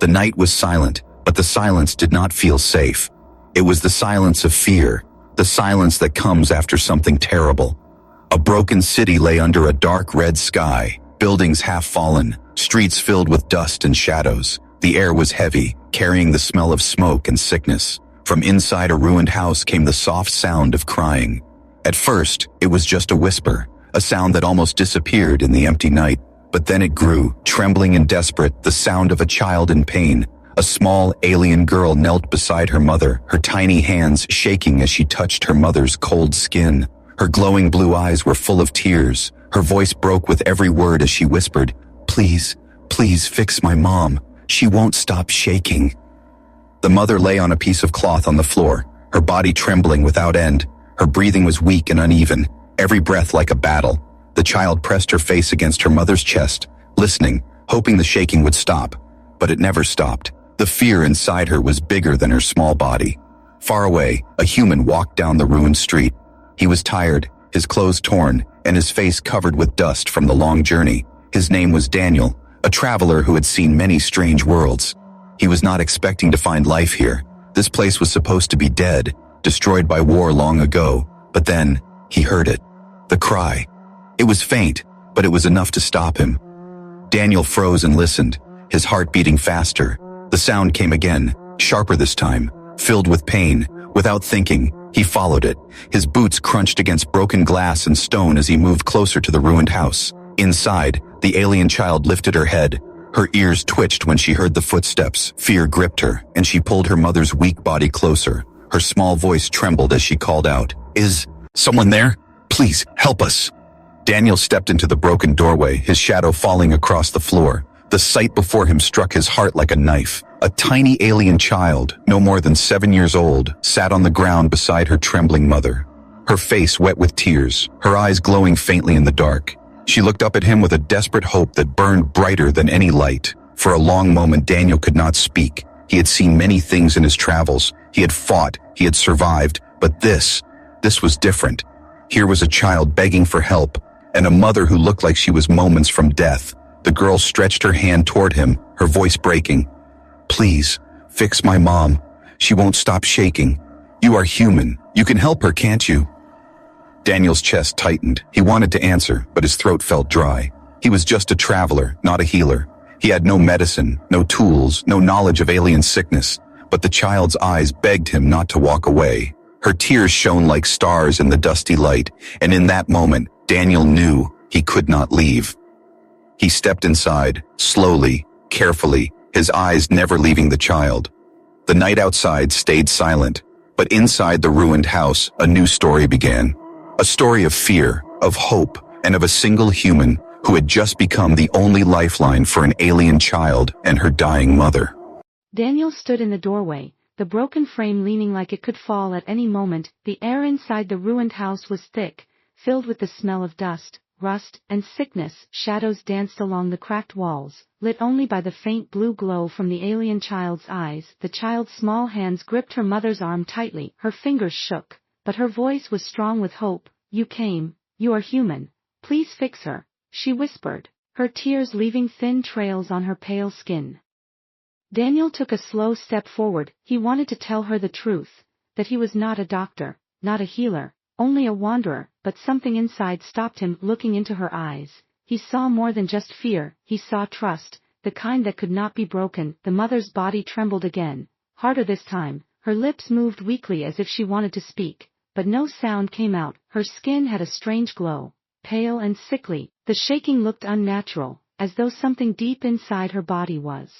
The night was silent, but the silence did not feel safe. It was the silence of fear, the silence that comes after something terrible. A broken city lay under a dark red sky, buildings half fallen, streets filled with dust and shadows. The air was heavy, carrying the smell of smoke and sickness. From inside a ruined house came the soft sound of crying. At first, it was just a whisper, a sound that almost disappeared in the empty night. But then it grew, trembling and desperate, the sound of a child in pain. A small, alien girl knelt beside her mother, her tiny hands shaking as she touched her mother's cold skin. Her glowing blue eyes were full of tears. Her voice broke with every word as she whispered, "Please, please fix my mom. She won't stop shaking." The mother lay on a piece of cloth on the floor, her body trembling without end. Her breathing was weak and uneven, every breath like a battle. The child pressed her face against her mother's chest, listening, hoping the shaking would stop. But it never stopped. The fear inside her was bigger than her small body. Far away, a human walked down the ruined street. He was tired, his clothes torn, and his face covered with dust from the long journey. His name was Daniel, a traveler who had seen many strange worlds. He was not expecting to find life here. This place was supposed to be dead, destroyed by war long ago. But then, he heard it. The cry. It was faint, but it was enough to stop him. Daniel froze and listened, his heart beating faster. The sound came again, sharper this time, filled with pain. Without thinking, he followed it. His boots crunched against broken glass and stone as he moved closer to the ruined house. Inside, the alien child lifted her head. Her ears twitched when she heard the footsteps. Fear gripped her, and she pulled her mother's weak body closer. Her small voice trembled as she called out, "Is someone there? Please, help us." Daniel stepped into the broken doorway, his shadow falling across the floor. The sight before him struck his heart like a knife. A tiny alien child, no more than 7 years old, sat on the ground beside her trembling mother. Her face wet with tears, her eyes glowing faintly in the dark. She looked up at him with a desperate hope that burned brighter than any light. For a long moment, Daniel could not speak. He had seen many things in his travels. He had fought, he had survived, but this was different. Here was a child begging for help, and a mother who looked like she was moments from death. The girl stretched her hand toward him, her voice breaking. "Please, fix my mom. She won't stop shaking. You are human. You can help her, can't you?" Daniel's chest tightened. He wanted to answer, but his throat felt dry. He was just a traveler, not a healer. He had no medicine, no tools, no knowledge of alien sickness. But the child's eyes begged him not to walk away. Her tears shone like stars in the dusty light, and in that moment, Daniel knew he could not leave. He stepped inside, slowly, carefully, his eyes never leaving the child. The night outside stayed silent, but inside the ruined house, a new story began. A story of fear, of hope, and of a single human who had just become the only lifeline for an alien child and her dying mother. Daniel stood in the doorway, the broken frame leaning like it could fall at any moment. The air inside the ruined house was thick, filled with the smell of dust, rust, and sickness. Shadows danced along the cracked walls, lit only by the faint blue glow from the alien child's eyes. The child's small hands gripped her mother's arm tightly. Her fingers shook, but her voice was strong with hope. "You came, you are human. Please fix her," she whispered, her tears leaving thin trails on her pale skin. Daniel took a slow step forward. He wanted to tell her the truth, that he was not a doctor, not a healer, only a wanderer, but something inside stopped him. Looking into her eyes, he saw more than just fear. He saw trust, the kind that could not be broken. The mother's body trembled again, harder this time. Her lips moved weakly as if she wanted to speak, but no sound came out. Her skin had a strange glow, pale and sickly. The shaking looked unnatural, as though something deep inside her body was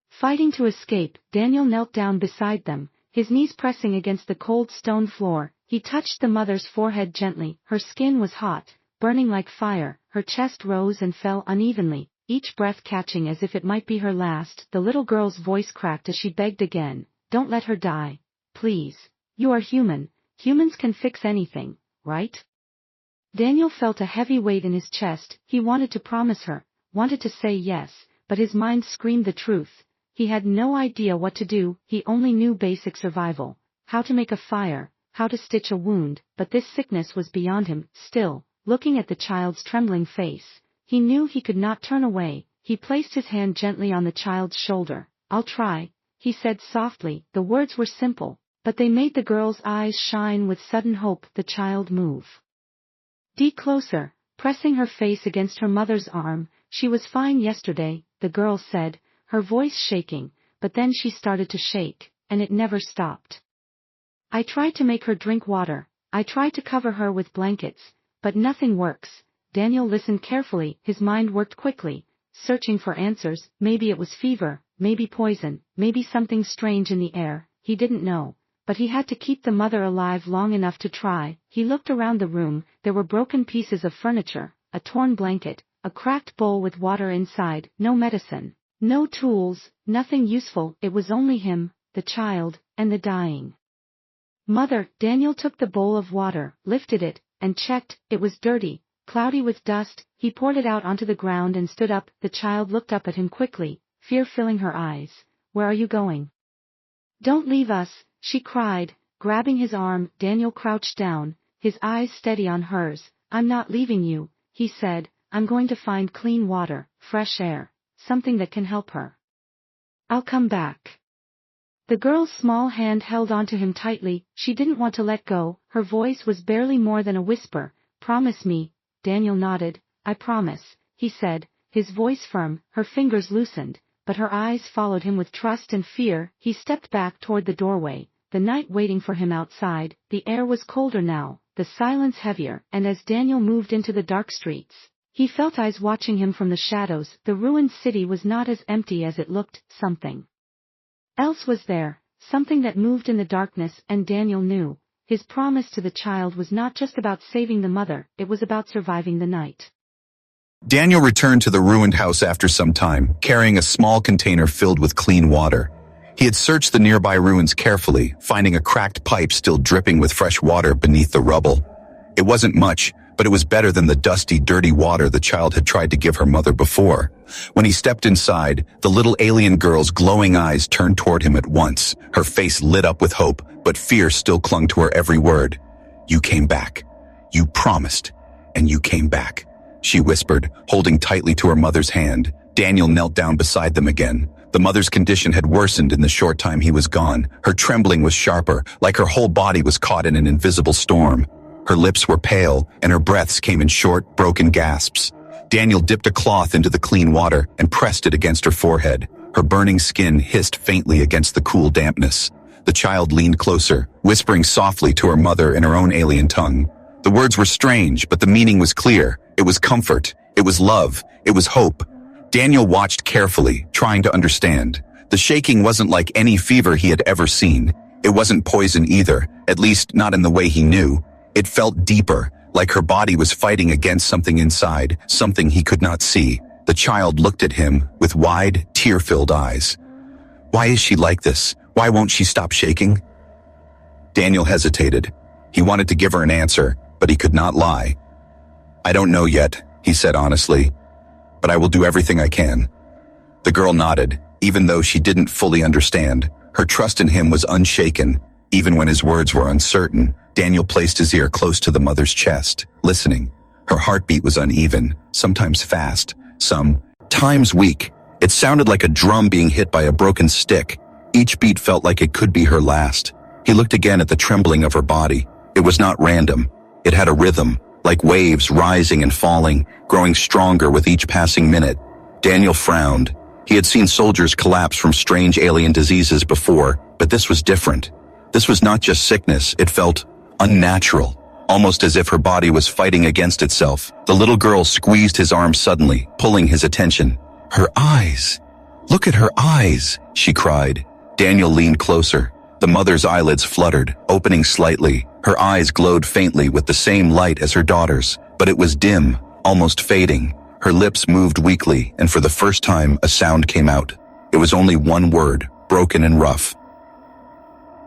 fighting to escape. Daniel knelt down beside them, his knees pressing against the cold stone floor. He touched the mother's forehead gently. Her skin was hot, burning like fire. Her chest rose and fell unevenly, each breath catching as if it might be her last. The little girl's voice cracked as she begged again, "Don't let her die. Please. You are human. Humans can fix anything, right?" Daniel felt a heavy weight in his chest. He wanted to promise her, wanted to say yes, but his mind screamed the truth. He had no idea what to do. He only knew basic survival, how to make a fire, how to stitch a wound, but this sickness was beyond him. Still, looking at the child's trembling face, he knew he could not turn away. he placed his hand gently on the child's shoulder. "I'll try," he said softly. The words were simple, but they made the girl's eyes shine with sudden hope. The child moved closer, pressing her face against her mother's arm. "She was fine yesterday," the girl said, her voice shaking, but then she started to shake, and it never stopped. "I tried to make her drink water, I tried to cover her with blankets, but nothing works." Daniel listened carefully, his mind worked quickly, searching for answers. Maybe it was fever, maybe poison, maybe something strange in the air, he didn't know. But he had to keep the mother alive long enough to try. He looked around the room. There were broken pieces of furniture, a torn blanket, a cracked bowl with water inside, no medicine, no tools, nothing useful. It was only him, the child, and the dying mother. Daniel took the bowl of water, lifted it, and checked. It was dirty, cloudy with dust. He poured it out onto the ground and stood up. The child looked up at him quickly, fear filling her eyes. "Where are you going?" "Don't leave us," she cried, grabbing his arm. Daniel crouched down, his eyes steady on hers. "I'm not leaving you," he said. "I'm going to find clean water, fresh air, something that can help her. I'll come back." The girl's small hand held onto him tightly. She didn't want to let go. Her voice was barely more than a whisper. "Promise me." Daniel nodded. "I promise," he said, his voice firm. Her fingers loosened, but her eyes followed him with trust and fear. He stepped back toward the doorway, the night waiting for him outside. The air was colder now, the silence heavier, and as Daniel moved into the dark streets, he felt eyes watching him from the shadows. The ruined city was not as empty as it looked. Something else was there, something that moved in the darkness, and Daniel knew. His promise to the child was not just about saving the mother, it was about surviving the night. Daniel returned to the ruined house after some time, carrying a small container filled with clean water. He had searched the nearby ruins carefully, finding a cracked pipe still dripping with fresh water beneath the rubble. It wasn't much, but it was better than the dusty, dirty water the child had tried to give her mother before. When he stepped inside, the little alien girl's glowing eyes turned toward him at once. Her face lit up with hope, but fear still clung to her every word. "You came back. You promised. And you came back," she whispered, holding tightly to her mother's hand. Daniel knelt down beside them again. The mother's condition had worsened in the short time he was gone. Her trembling was sharper, like her whole body was caught in an invisible storm. Her lips were pale, and her breaths came in short, broken gasps. Daniel dipped a cloth into the clean water and pressed it against her forehead. Her burning skin hissed faintly against the cool dampness. The child leaned closer, whispering softly to her mother in her own alien tongue. The words were strange, but the meaning was clear. It was comfort. It was love. It was hope. Daniel watched carefully, trying to understand. The shaking wasn't like any fever he had ever seen. It wasn't poison either, at least not in the way he knew. It felt deeper, like her body was fighting against something inside, something he could not see. The child looked at him with wide, tear-filled eyes. "Why is she like this? Why won't she stop shaking?" Daniel hesitated. He wanted to give her an answer, but he could not lie. "I don't know yet," he said honestly, "but I will do everything I can." The girl nodded, even though she didn't fully understand. Her trust in him was unshaken, even when his words were uncertain. Daniel placed his ear close to the mother's chest, listening. Her heartbeat was uneven, sometimes fast, sometimes weak. It sounded like a drum being hit by a broken stick. Each beat felt like it could be her last. He looked again at the trembling of her body. It was not random. It had a rhythm, like waves rising and falling, growing stronger with each passing minute. Daniel frowned. He had seen soldiers collapse from strange alien diseases before, but this was different. This was not just sickness, it felt unnatural, almost as if her body was fighting against itself. The little girl squeezed his arm suddenly, pulling his attention. "Her eyes! Look at her eyes!" she cried. Daniel leaned closer. The mother's eyelids fluttered, opening slightly. Her eyes glowed faintly with the same light as her daughter's, but it was dim, almost fading. Her lips moved weakly, and for the first time a sound came out. It was only one word, broken and rough.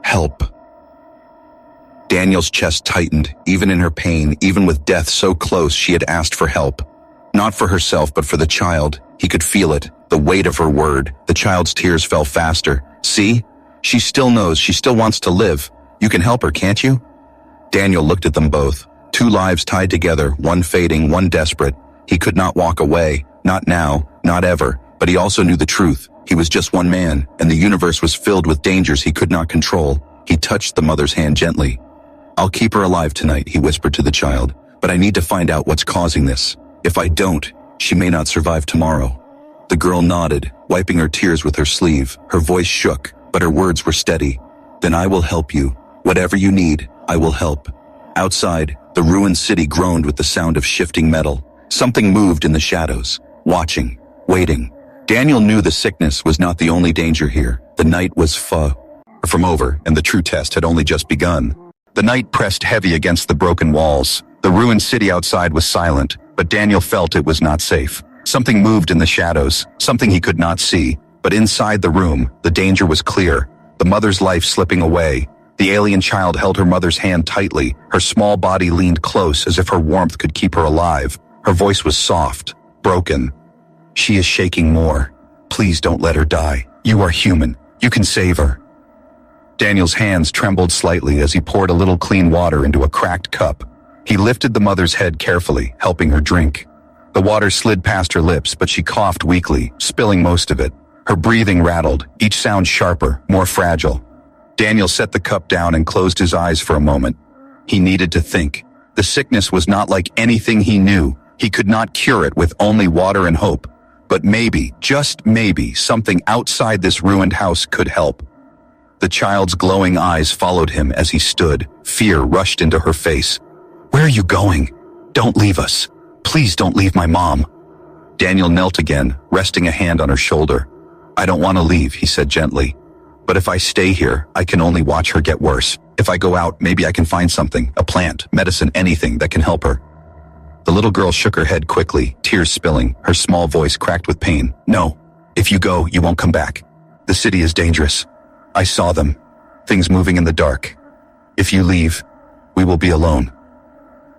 "Help." Daniel's chest tightened, even in her pain, even with death so close. She had asked for help. Not for herself, but for the child. He could feel it, the weight of her word. The child's tears fell faster. "See? She still knows, she still wants to live. You can help her, can't you?" Daniel looked at them both. Two lives tied together, one fading, one desperate. He could not walk away, not now, not ever, but he also knew the truth. He was just one man, and the universe was filled with dangers he could not control. He touched the mother's hand gently. "I'll keep her alive tonight," he whispered to the child, "but I need to find out what's causing this. If I don't, she may not survive tomorrow." The girl nodded, wiping her tears with her sleeve. Her voice shook, but her words were steady. "Then I will help you. Whatever you need, I will help." Outside, the ruined city groaned with the sound of shifting metal. Something moved in the shadows, watching, waiting. Daniel knew the sickness was not the only danger here. The night was far from over, and the true test had only just begun. The night pressed heavy against the broken walls. The ruined city outside was silent, but Daniel felt it was not safe. Something moved in the shadows, something he could not see, but inside the room, the danger was clear. The mother's life slipping away. The alien child held her mother's hand tightly. Her small body leaned close as if her warmth could keep her alive. Her voice was soft, broken. "She is shaking more. Please don't let her die. You are human. You can save her." Daniel's hands trembled slightly as he poured a little clean water into a cracked cup. He lifted the mother's head carefully, helping her drink. The water slid past her lips, but she coughed weakly, spilling most of it. Her breathing rattled, each sound sharper, more fragile. Daniel set the cup down and closed his eyes for a moment. He needed to think. The sickness was not like anything he knew. He could not cure it with only water and hope. But maybe, just maybe, something outside this ruined house could help. The child's glowing eyes followed him as he stood. Fear rushed into her face. "Where are you going? Don't leave us. Please don't leave my mom." Daniel knelt again, resting a hand on her shoulder. "I don't want to leave," he said gently. "But if I stay here, I can only watch her get worse. If I go out, maybe I can find something, a plant, medicine, anything that can help her." The little girl shook her head quickly, tears spilling, her small voice cracked with pain. "No. If you go, you won't come back. The city is dangerous. I saw them. Things moving in the dark. If you leave, we will be alone."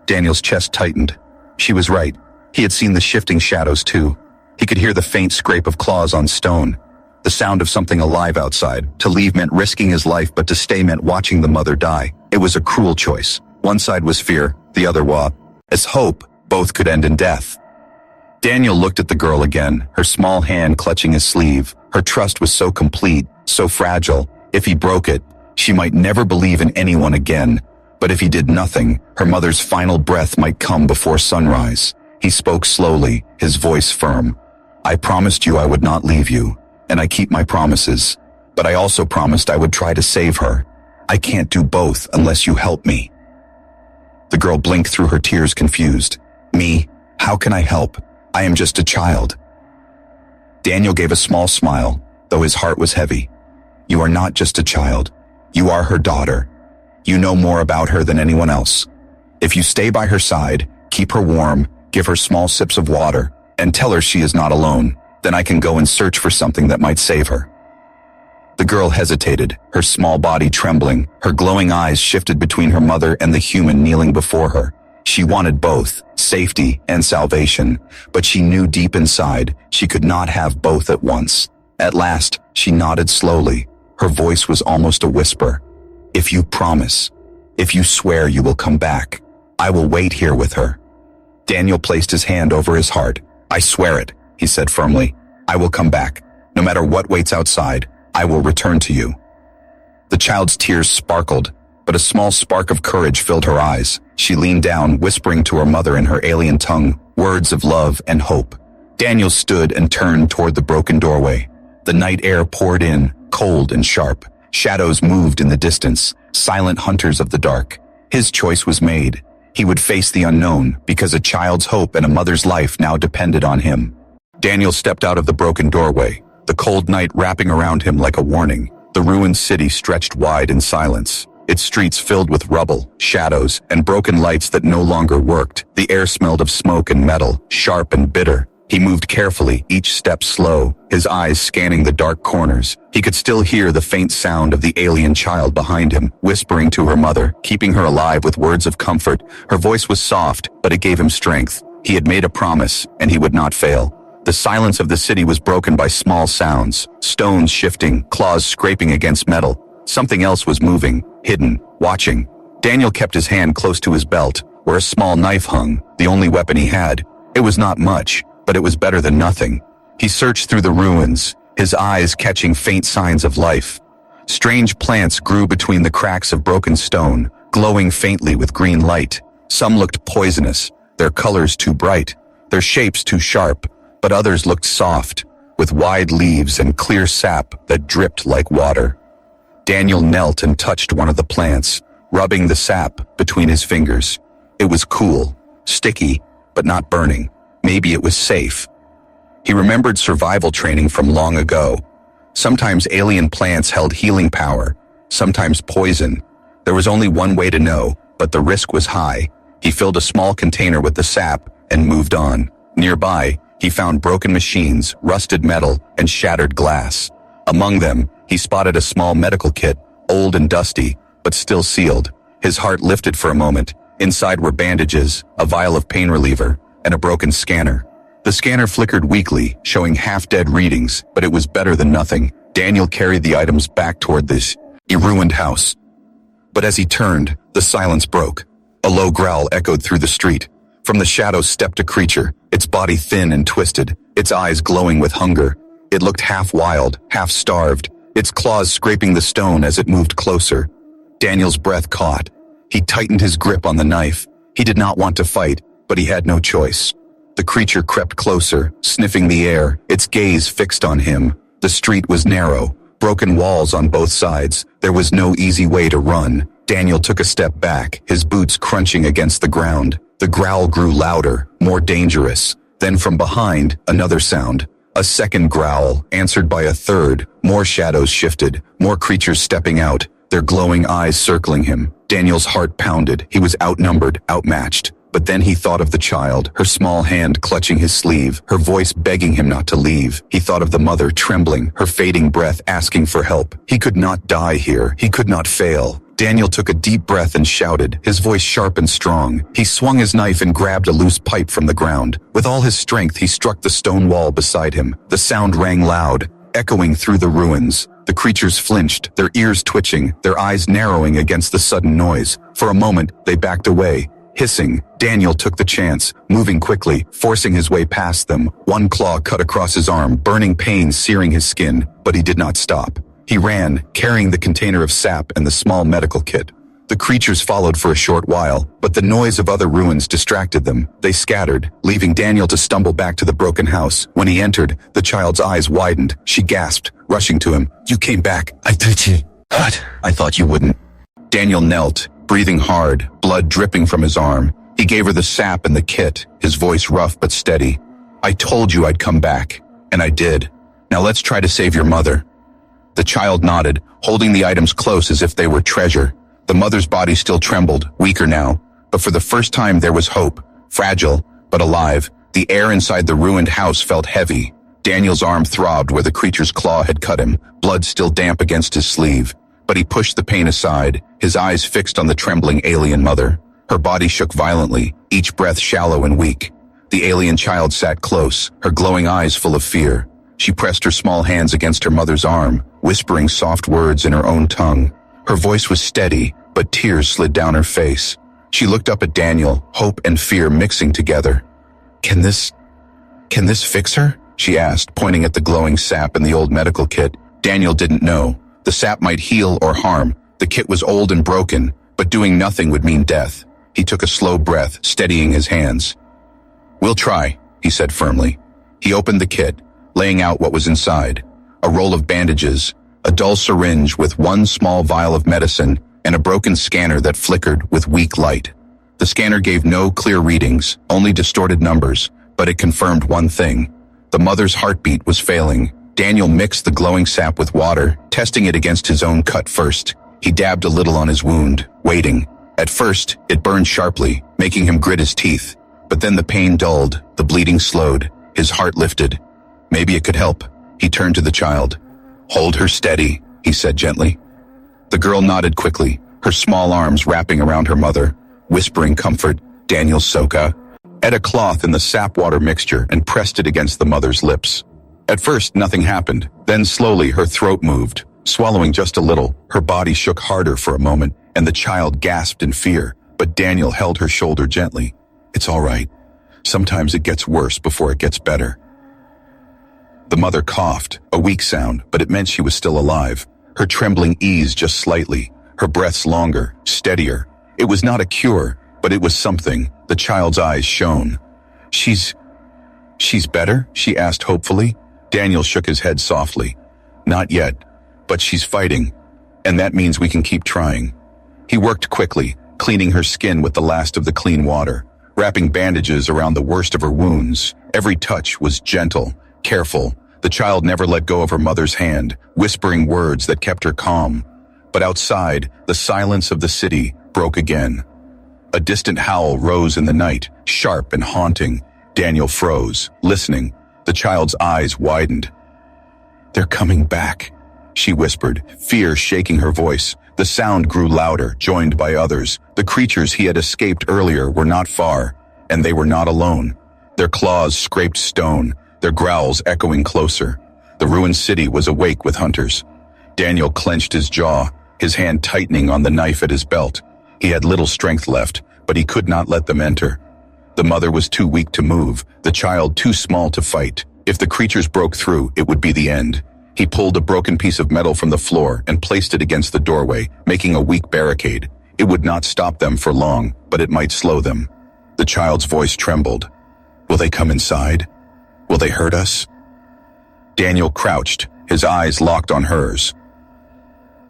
Daniel's chest tightened. She was right. He had seen the shifting shadows too. He could hear the faint scrape of claws on stone. The sound of something alive outside. To leave meant risking his life, but to stay meant watching the mother die. It was a cruel choice. One side was fear, the other was hope. Both could end in death. Daniel looked at the girl again, her small hand clutching his sleeve. Her trust was so complete, so fragile. If he broke it, she might never believe in anyone again. But if he did nothing, her mother's final breath might come before sunrise. He spoke slowly, his voice firm. "I promised you I would not leave you, and I keep my promises. But I also promised I would try to save her. I can't do both unless you help me." The girl blinked through her tears, confused. "Me? How can I help? I am just a child." Daniel gave a small smile, though his heart was heavy. "You are not just a child. You are her daughter. You know more about her than anyone else. If you stay by her side, keep her warm, give her small sips of water, and tell her she is not alone, then I can go and search for something that might save her." The girl hesitated, her small body trembling. Her glowing eyes shifted between her mother and the human kneeling before her. She wanted both, safety and salvation, but she knew deep inside she could not have both at once. At last, she nodded slowly. Her voice was almost a whisper. "If you promise, if you swear you will come back, I will wait here with her." Daniel placed his hand over his heart. "I swear it," he said firmly. "I will come back. No matter what waits outside, I will return to you." The child's tears sparkled, but a small spark of courage filled her eyes. She leaned down, whispering to her mother in her alien tongue, words of love and hope. Daniel stood and turned toward the broken doorway. The night air poured in, cold and sharp. Shadows moved in the distance, silent hunters of the dark. His choice was made. He would face the unknown, because a child's hope and a mother's life now depended on him. Daniel stepped out of the broken doorway, the cold night wrapping around him like a warning. The ruined city stretched wide in silence, its streets filled with rubble, shadows, and broken lights that no longer worked. The air smelled of smoke and metal, sharp and bitter. He moved carefully, each step slow, his eyes scanning the dark corners. He could still hear the faint sound of the alien child behind him, whispering to her mother, keeping her alive with words of comfort. Her voice was soft, but it gave him strength. He had made a promise, and he would not fail. The silence of the city was broken by small sounds, stones shifting, claws scraping against metal. Something else was moving, hidden, watching. Daniel kept his hand close to his belt, where a small knife hung, the only weapon he had. It was not much, but it was better than nothing. He searched through the ruins, his eyes catching faint signs of life. Strange plants grew between the cracks of broken stone, glowing faintly with green light. Some looked poisonous, their colors too bright, their shapes too sharp, but others looked soft, with wide leaves and clear sap that dripped like water. Daniel knelt and touched one of the plants, rubbing the sap between his fingers. It was cool, sticky, but not burning. Maybe it was safe. He remembered survival training from long ago. Sometimes alien plants held healing power, sometimes poison. There was only one way to know, but the risk was high. He filled a small container with the sap and moved on. Nearby, he found broken machines, rusted metal, and shattered glass. Among them, he spotted a small medical kit, old and dusty, but still sealed. His heart lifted for a moment. Inside were bandages, a vial of pain reliever, and a broken scanner. The scanner flickered weakly, showing half-dead readings, but it was better than nothing. Daniel carried the items back toward this ruined house. But as he turned, the silence broke. A low growl echoed through the street. From the shadows stepped a creature, its body thin and twisted, its eyes glowing with hunger. It looked half wild, half starved, its claws scraping the stone as it moved closer. Daniel's breath caught. He tightened his grip on the knife. He did not want to fight, but he had no choice. The creature crept closer, sniffing the air, its gaze fixed on him. The street was narrow, broken walls on both sides. There was no easy way to run. Daniel took a step back, his boots crunching against the ground. The growl grew louder, more dangerous. Then from behind, another sound. A second growl, answered by a third. More shadows shifted, more creatures stepping out, their glowing eyes circling him. Daniel's heart pounded. He was outnumbered, outmatched. But then he thought of the child, her small hand clutching his sleeve, her voice begging him not to leave. He thought of the mother trembling, her fading breath asking for help. He could not die here. He could not fail. Daniel took a deep breath and shouted, his voice sharp and strong. He swung his knife and grabbed a loose pipe from the ground. With all his strength, he struck the stone wall beside him. The sound rang loud, echoing through the ruins. The creatures flinched, their ears twitching, their eyes narrowing against the sudden noise. For a moment, they backed away. Hissing, Daniel took the chance, moving quickly, forcing his way past them. One claw cut across his arm, burning pain searing his skin, but he did not stop. He ran, carrying the container of sap and the small medical kit. The creatures followed for a short while, but the noise of other ruins distracted them. They scattered, leaving Daniel to stumble back to the broken house. When he entered, the child's eyes widened. She gasped, rushing to him. "You came back. I told you." "What? I thought you wouldn't." Daniel knelt, breathing hard, blood dripping from his arm. He gave her the sap and the kit, his voice rough but steady. "I told you I'd come back, and I did. Now let's try to save your mother." The child nodded, holding the items close as if they were treasure. The mother's body still trembled, weaker now, but for the first time there was hope, fragile, but alive. The air inside the ruined house felt heavy. Daniel's arm throbbed where the creature's claw had cut him, blood still damp against his sleeve. But he pushed the pain aside, his eyes fixed on the trembling alien mother. Her body shook violently, each breath shallow and weak. The alien child sat close, her glowing eyes full of fear. She pressed her small hands against her mother's arm, whispering soft words in her own tongue. Her voice was steady, but tears slid down her face. She looked up at Daniel, hope and fear mixing together. Can this fix her?" she asked, pointing at the glowing sap in the old medical kit. Daniel didn't know. The sap might heal or harm. The kit was old and broken, but doing nothing would mean death. He took a slow breath, steadying his hands. "We'll try," he said firmly. He opened the kit, laying out what was inside. A roll of bandages, a dull syringe with one small vial of medicine, and a broken scanner that flickered with weak light. The scanner gave no clear readings, only distorted numbers, but it confirmed one thing. The mother's heartbeat was failing. Daniel mixed the glowing sap with water, testing it against his own cut first. He dabbed a little on his wound, waiting. At first, it burned sharply, making him grit his teeth. But then the pain dulled, the bleeding slowed, his heart lifted. Maybe it could help. He turned to the child. "Hold her steady," he said gently. The girl nodded quickly, her small arms wrapping around her mother, whispering comfort. Daniel Soka added a cloth in the sap water mixture and pressed it against the mother's lips. At first, nothing happened. Then slowly her throat moved, swallowing just a little. Her body shook harder for a moment, and the child gasped in fear, but Daniel held her shoulder gently. "It's all right. Sometimes it gets worse before it gets better. The mother coughed, a weak sound, but it meant she was still alive. Her trembling eased just slightly, her breaths longer, steadier. It was not a cure, but it was something. The child's eyes shone. She's better? She asked hopefully. Daniel shook his head softly. Not yet, but she's fighting, and that means we can keep trying. He worked quickly, cleaning her skin with the last of the clean water, wrapping bandages around the worst of her wounds. Every touch was gentle, careful. The child never let go of her mother's hand, whispering words that kept her calm. But outside, the silence of the city broke again. A distant howl rose in the night, sharp and haunting. Daniel froze, listening. The child's eyes widened. "They're coming back," she whispered, fear shaking her voice. The sound grew louder, joined by others. The creatures he had escaped earlier were not far, and they were not alone. Their claws scraped stone, their growls echoing closer. The ruined city was awake with hunters. Daniel clenched his jaw, his hand tightening on the knife at his belt. He had little strength left, but he could not let them enter. The mother was too weak to move, the child too small to fight. If the creatures broke through, it would be the end. He pulled a broken piece of metal from the floor and placed it against the doorway, making a weak barricade. It would not stop them for long, but it might slow them. The child's voice trembled. "Will they come inside? Will they hurt us?" Daniel crouched, his eyes locked on hers.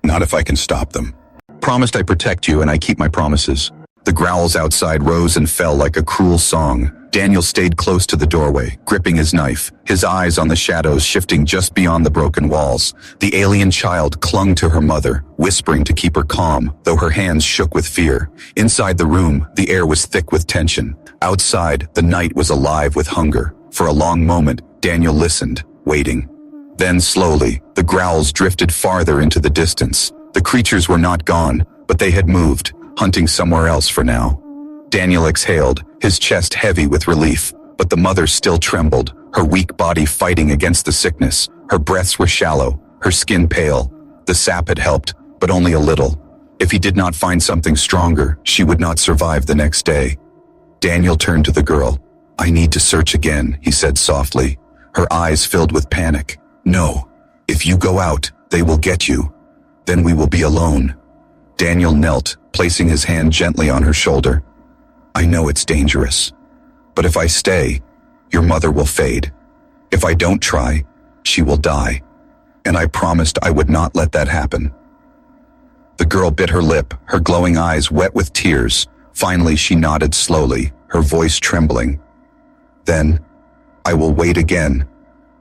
"Not if I can stop them. Promised I protect you and I keep my promises." The growls outside rose and fell like a cruel song. Daniel stayed close to the doorway, gripping his knife, his eyes on the shadows shifting just beyond the broken walls. The alien child clung to her mother, whispering to keep her calm, though her hands shook with fear. Inside the room, the air was thick with tension. Outside, the night was alive with hunger. For a long moment, Daniel listened, waiting. Then slowly, the growls drifted farther into the distance. The creatures were not gone, but they had moved, hunting somewhere else for now. Daniel exhaled, his chest heavy with relief, but the mother still trembled, her weak body fighting against the sickness. Her breaths were shallow, her skin pale. The sap had helped, but only a little. If he did not find something stronger, she would not survive the next day. Daniel turned to the girl. "I need to search again," he said softly, her eyes filled with panic. "No. If you go out, they will get you. Then we will be alone." Daniel knelt, placing his hand gently on her shoulder. "I know it's dangerous, but if I stay, your mother will fade. If I don't try, she will die. And I promised I would not let that happen." The girl bit her lip, her glowing eyes wet with tears. Finally, she nodded slowly, her voice trembling. "Then, I will wait again,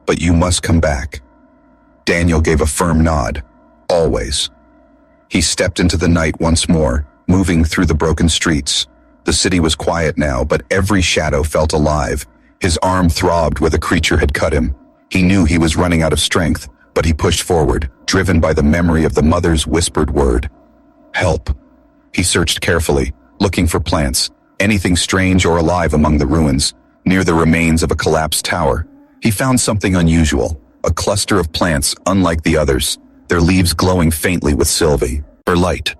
but you must come back." Daniel gave a firm nod. "Always." He stepped into the night once more, moving through the broken streets. The city was quiet now, but every shadow felt alive. His arm throbbed where the creature had cut him. He knew he was running out of strength, but he pushed forward, driven by the memory of the mother's whispered word. "Help." He searched carefully, looking for plants, anything strange or alive among the ruins. Near the remains of a collapsed tower, he found something unusual, a cluster of plants unlike the others, their leaves glowing faintly with silver or light.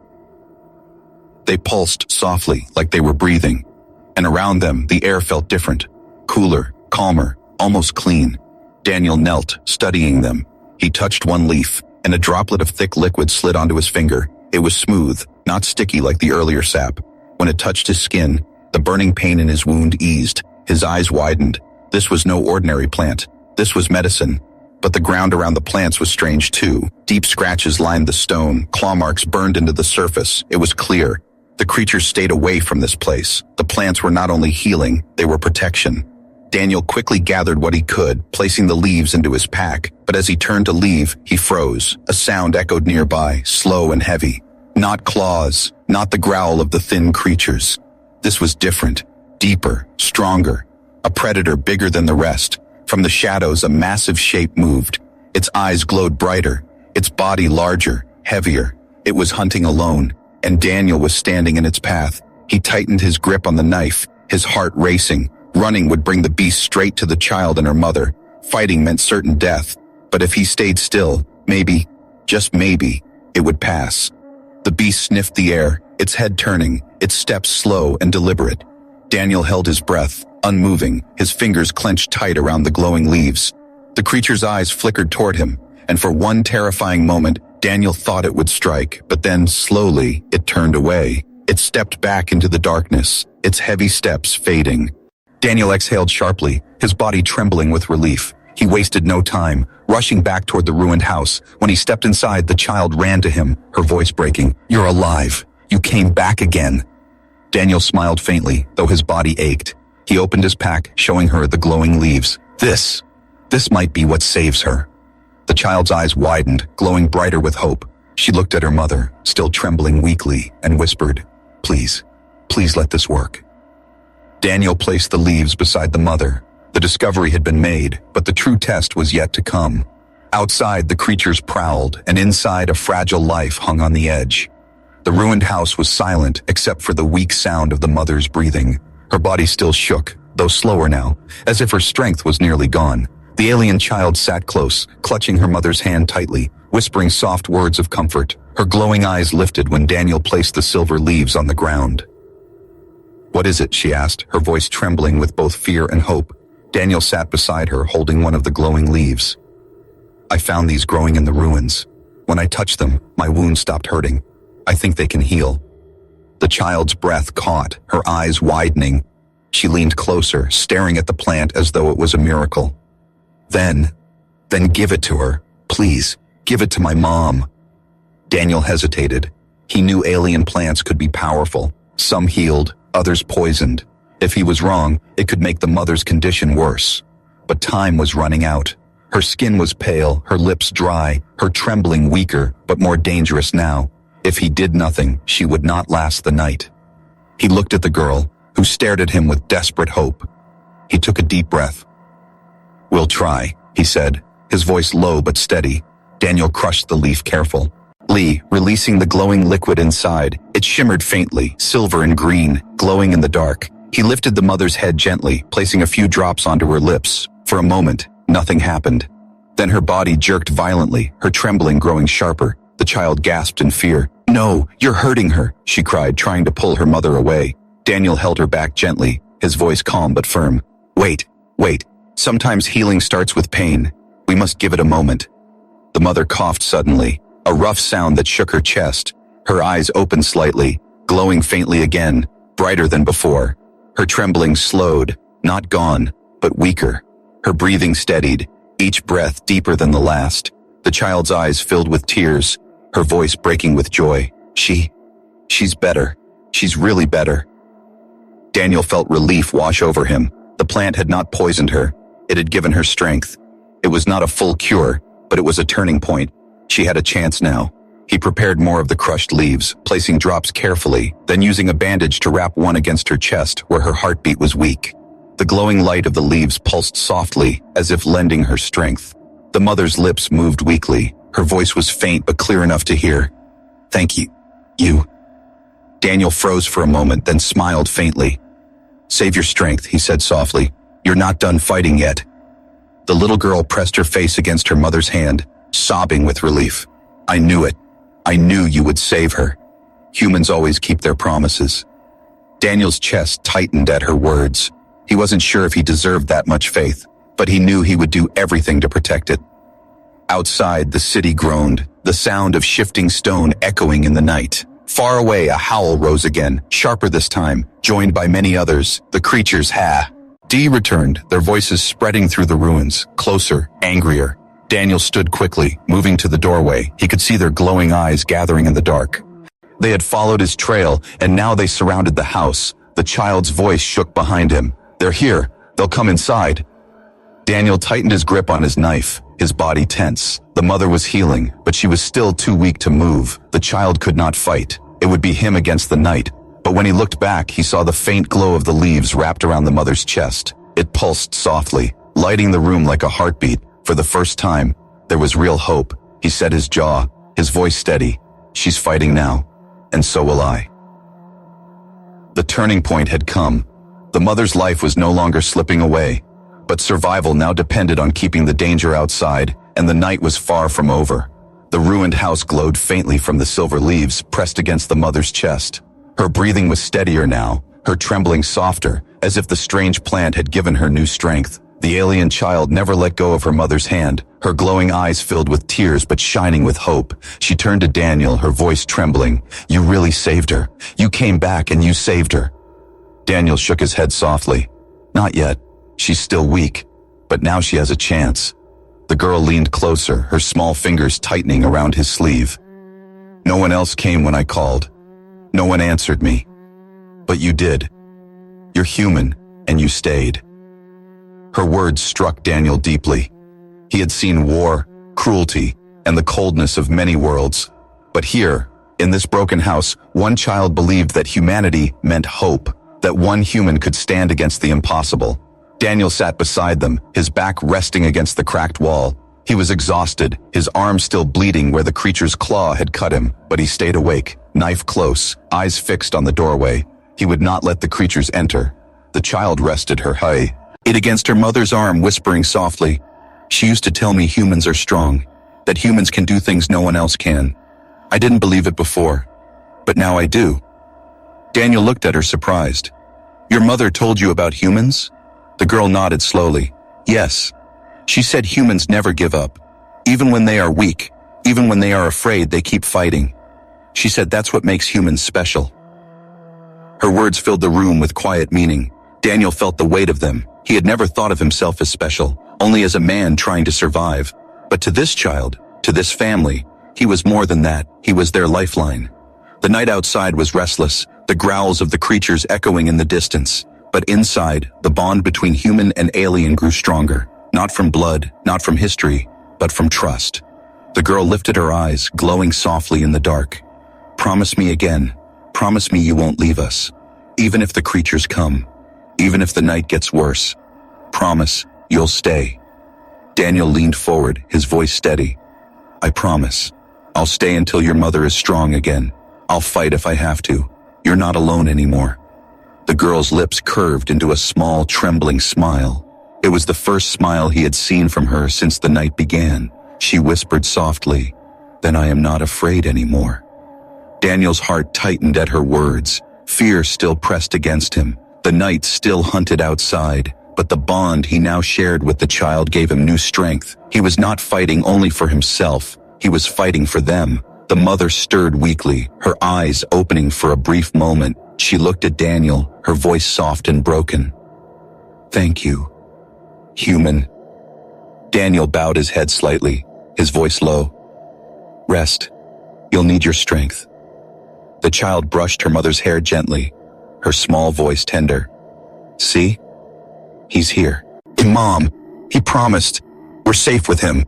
They pulsed softly, like they were breathing, and around them the air felt different, cooler, calmer, almost clean. Daniel knelt, studying them. He touched one leaf, and a droplet of thick liquid slid onto his finger. It was smooth, not sticky like the earlier sap. When it touched his skin, the burning pain in his wound eased. His eyes widened. This was no ordinary plant. This was medicine. But the ground around the plants was strange too. Deep scratches lined the stone, claw marks burned into the surface. It was clear. The creatures stayed away from this place. The plants were not only healing, they were protection. Daniel quickly gathered what he could, placing the leaves into his pack, but as he turned to leave, he froze. A sound echoed nearby, slow and heavy. Not claws, not the growl of the thin creatures. This was different, deeper, stronger. A predator bigger than the rest. From the shadows, a massive shape moved. Its eyes glowed brighter, its body larger, heavier. It was hunting alone, and Daniel was standing in its path. He tightened his grip on the knife, his heart racing. Running would bring the beast straight to the child and her mother. Fighting meant certain death, but if he stayed still, maybe, just maybe, it would pass. The beast sniffed the air, its head turning, its steps slow and deliberate. Daniel held his breath, unmoving, his fingers clenched tight around the glowing leaves. The creature's eyes flickered toward him, and for one terrifying moment, Daniel thought it would strike, but then, slowly, it turned away. It stepped back into the darkness, its heavy steps fading. Daniel exhaled sharply, his body trembling with relief. He wasted no time, rushing back toward the ruined house. When he stepped inside, the child ran to him, her voice breaking. "You're alive. You came back again." Daniel smiled faintly, though his body ached. He opened his pack, showing her the glowing leaves. This might be what saves her." The child's eyes widened, glowing brighter with hope. She looked at her mother, still trembling weakly, and whispered, please let this work." Daniel placed the leaves beside the mother. The discovery had been made, but the true test was yet to come. Outside, the creatures prowled, and inside, a fragile life hung on the edge. The ruined house was silent, except for the weak sound of the mother's breathing. Her body still shook, though slower now, as if her strength was nearly gone. The alien child sat close, clutching her mother's hand tightly, whispering soft words of comfort. Her glowing eyes lifted when Daniel placed the silver leaves on the ground. "What is it?" she asked, her voice trembling with both fear and hope. Daniel sat beside her, holding one of the glowing leaves. "I found these growing in the ruins. When I touched them, my wound stopped hurting. I think they can heal." The child's breath caught, her eyes widening. She leaned closer, staring at the plant as though it was a miracle. Then give it to her. Please, give it to my mom." Daniel hesitated. He knew alien plants could be powerful. Some healed, others poisoned. If he was wrong, it could make the mother's condition worse. But time was running out. Her skin was pale, her lips dry, her trembling weaker, but more dangerous now. If he did nothing, she would not last the night. He looked at the girl, who stared at him with desperate hope. He took a deep breath. "We'll try," he said, his voice low but steady. Daniel crushed the leaf carefully, releasing the glowing liquid inside. It shimmered faintly, silver and green, glowing in the dark. He lifted the mother's head gently, placing a few drops onto her lips. For a moment, nothing happened. Then her body jerked violently, her trembling growing sharper. The child gasped in fear. "No, you're hurting her," she cried, trying to pull her mother away. Daniel held her back gently, his voice calm but firm. Wait. Sometimes healing starts with pain. We must give it a moment." The mother coughed suddenly, a rough sound that shook her chest. Her eyes opened slightly, glowing faintly again, brighter than before. Her trembling slowed, not gone, but weaker. Her breathing steadied, each breath deeper than the last. The child's eyes filled with tears, her voice breaking with joy. She's better. She's really better." Daniel felt relief wash over him. The plant had not poisoned her. It had given her strength. It was not a full cure, but it was a turning point. She had a chance now. He prepared more of the crushed leaves, placing drops carefully, then using a bandage to wrap one against her chest where her heartbeat was weak. The glowing light of the leaves pulsed softly, as if lending her strength. The mother's lips moved weakly. Her voice was faint but clear enough to hear. "Thank you. You." Daniel froze for a moment, then smiled faintly. "Save your strength," he said softly. "You're not done fighting yet." The little girl pressed her face against her mother's hand, sobbing with relief. "I knew it. I knew you would save her. Humans always keep their promises." Daniel's chest tightened at her words. He wasn't sure if he deserved that much faith, but he knew he would do everything to protect it. Outside, the city groaned, the sound of shifting stone echoing in the night. Far away, a howl rose again, sharper this time, joined by many others. The creatures returned, their voices spreading through the ruins, closer, angrier. Daniel stood quickly, moving to the doorway. He could see their glowing eyes gathering in the dark. They had followed his trail, and now they surrounded the house. The child's voice shook behind him. "They're here. They'll come inside." Daniel tightened his grip on his knife, his body tense. The mother was healing, but she was still too weak to move. The child could not fight. It would be him against the night. But when he looked back, he saw the faint glow of the leaves wrapped around the mother's chest. It pulsed softly, lighting the room like a heartbeat. For the first time, there was real hope. He set his jaw, his voice steady. "She's fighting now, and so will I." The turning point had come. The mother's life was no longer slipping away, but survival now depended on keeping the danger outside, and the night was far from over. The ruined house glowed faintly from the silver leaves pressed against the mother's chest. Her breathing was steadier now, her trembling softer, as if the strange plant had given her new strength. The alien child never let go of her mother's hand, her glowing eyes filled with tears but shining with hope. She turned to Daniel, her voice trembling. "You really saved her. You came back and you saved her." Daniel shook his head softly. "Not yet. She's still weak, but now she has a chance." The girl leaned closer, her small fingers tightening around his sleeve. "No one else came when I called. No one answered me. But you did. You're human, and you stayed." Her words struck Daniel deeply. He had seen war, cruelty, and the coldness of many worlds. But here, in this broken house, one child believed that humanity meant hope, that one human could stand against the impossible. Daniel sat beside them, his back resting against the cracked wall. He was exhausted, his arm still bleeding where the creature's claw had cut him, but he stayed awake, knife close, eyes fixed on the doorway. He would not let the creatures enter. The child rested her head against her mother's arm, whispering softly, "She used to tell me humans are strong, that humans can do things no one else can. I didn't believe it before, but now I do." Daniel looked at her surprised. "Your mother told you about humans?" The girl nodded slowly. "Yes. She said humans never give up. Even when they are weak, even when they are afraid, they keep fighting. She said that's what makes humans special." Her words filled the room with quiet meaning. Daniel felt the weight of them. He had never thought of himself as special, only as a man trying to survive. But to this child, to this family, he was more than that. He was their lifeline. The night outside was restless, the growls of the creatures echoing in the distance. But inside, the bond between human and alien grew stronger. Not from blood, not from history, but from trust. The girl lifted her eyes, glowing softly in the dark. "Promise me again. Promise me you won't leave us. Even if the creatures come. Even if the night gets worse. Promise, you'll stay." Daniel leaned forward, his voice steady. "I promise. I'll stay until your mother is strong again. I'll fight if I have to. You're not alone anymore." The girl's lips curved into a small, trembling smile. It was the first smile he had seen from her since the night began. She whispered softly, "Then I am not afraid anymore." Daniel's heart tightened at her words. Fear still pressed against him. The night still hunted outside, but the bond he now shared with the child gave him new strength. He was not fighting only for himself. He was fighting for them. The mother stirred weakly, her eyes opening for a brief moment. She looked at Daniel, her voice soft and broken. "Thank you, human." Daniel bowed his head slightly, his voice low. "Rest. You'll need your strength." The child brushed her mother's hair gently, her small voice tender. "See? He's here. Mom, he promised. We're safe with him."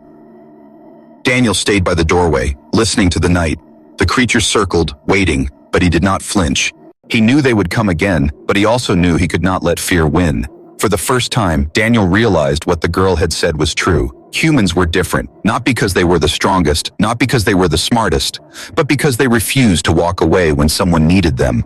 Daniel stayed by the doorway, listening to the night. The creatures circled, waiting, but he did not flinch. He knew they would come again, but he also knew he could not let fear win. For the first time, Daniel realized what the girl had said was true. Humans were different, not because they were the strongest, not because they were the smartest, but because they refused to walk away when someone needed them.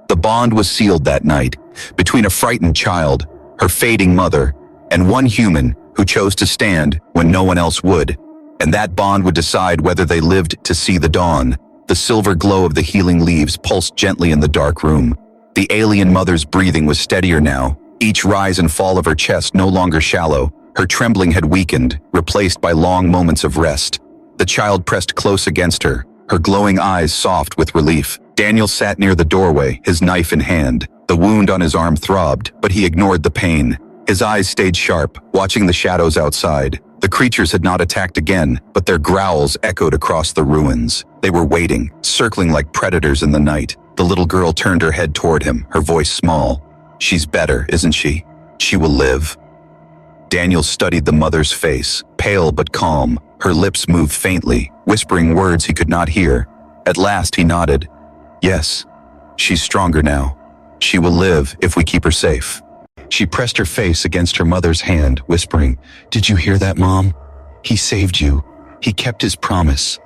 The bond was sealed that night, between a frightened child, her fading mother, and one human who chose to stand when no one else would. And that bond would decide whether they lived to see the dawn. The silver glow of the healing leaves pulsed gently in the dark room. The alien mother's breathing was steadier now, each rise and fall of her chest no longer shallow. Her trembling had weakened, replaced by long moments of rest. The child pressed close against her, her glowing eyes soft with relief. Daniel sat near the doorway, his knife in hand. The wound on his arm throbbed, but he ignored the pain. His eyes stayed sharp, watching the shadows outside. The creatures had not attacked again, but their growls echoed across the ruins. They were waiting, circling like predators in the night. The little girl turned her head toward him, her voice small. "She's better, isn't she? She will live." Daniel studied the mother's face, pale but calm. Her lips moved faintly, whispering words he could not hear. At last he nodded. "Yes, she's stronger now. She will live if we keep her safe." She pressed her face against her mother's hand, whispering, "Did you hear that, Mom? He saved you. He kept his promise."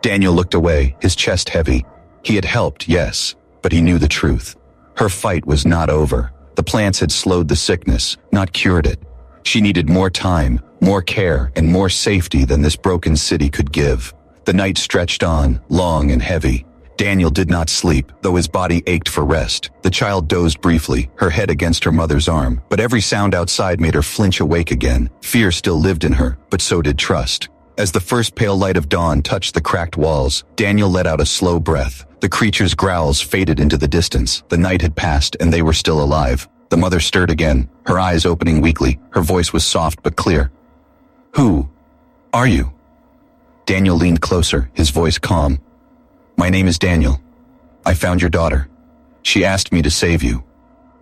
Daniel looked away, his chest heavy. He had helped, yes, but he knew the truth. Her fight was not over. The plants had slowed the sickness, not cured it. She needed more time, more care, and more safety than this broken city could give. The night stretched on, long and heavy. Daniel did not sleep, though his body ached for rest. The child dozed briefly, her head against her mother's arm, but every sound outside made her flinch awake again. Fear still lived in her, but so did trust. As the first pale light of dawn touched the cracked walls, Daniel let out a slow breath. The creature's growls faded into the distance. The night had passed, and they were still alive. The mother stirred again, her eyes opening weakly. Her voice was soft but clear. "Who are you?" Daniel leaned closer, his voice calm. "My name is Daniel. I found your daughter. She asked me to save you.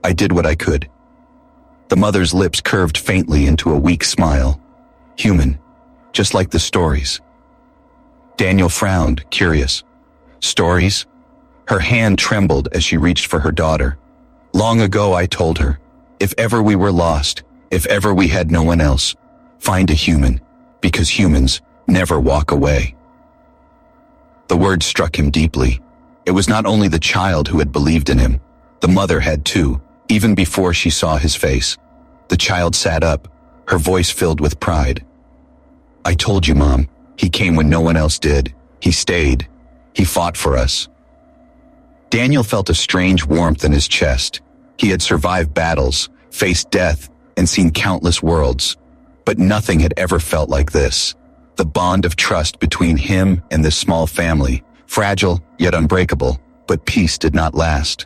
I did what I could." The mother's lips curved faintly into a weak smile. "Human, just like the stories." Daniel frowned, curious. "Stories?" Her hand trembled as she reached for her daughter. "Long ago I told her, if ever we were lost, if ever we had no one else, find a human, because humans never walk away." The word struck him deeply. It was not only the child who had believed in him. The mother had too, even before she saw his face. The child sat up, her voice filled with pride. "I told you, Mom. He came when no one else did. He stayed. He fought for us." Daniel felt a strange warmth in his chest. He had survived battles, faced death, and seen countless worlds. But nothing had ever felt like this. The bond of trust between him and this small family, fragile yet unbreakable, but peace did not last.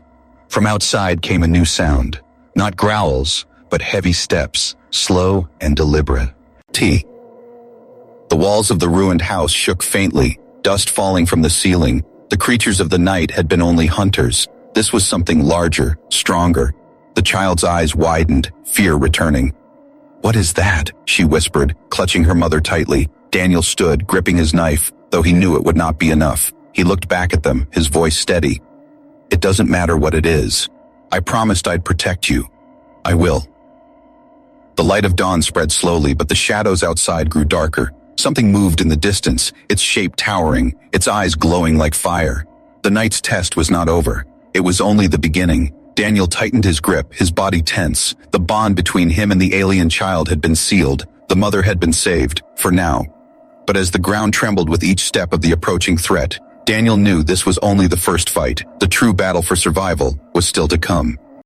From outside came a new sound, not growls, but heavy steps, slow and deliberate. The walls of the ruined house shook faintly, dust falling from the ceiling. The creatures of the night had been only hunters. This was something larger, stronger. The child's eyes widened, fear returning. "What is that?" she whispered, clutching her mother tightly. Daniel stood, gripping his knife, though he knew it would not be enough. He looked back at them, his voice steady. "It doesn't matter what it is. I promised I'd protect you. I will." The light of dawn spread slowly, but the shadows outside grew darker. Something moved in the distance, its shape towering, its eyes glowing like fire. The night's test was not over. It was only the beginning. Daniel tightened his grip, his body tense. The bond between him and the alien child had been sealed. The mother had been saved, for now. But as the ground trembled with each step of the approaching threat, Daniel knew this was only the first fight. The true battle for survival was still to come.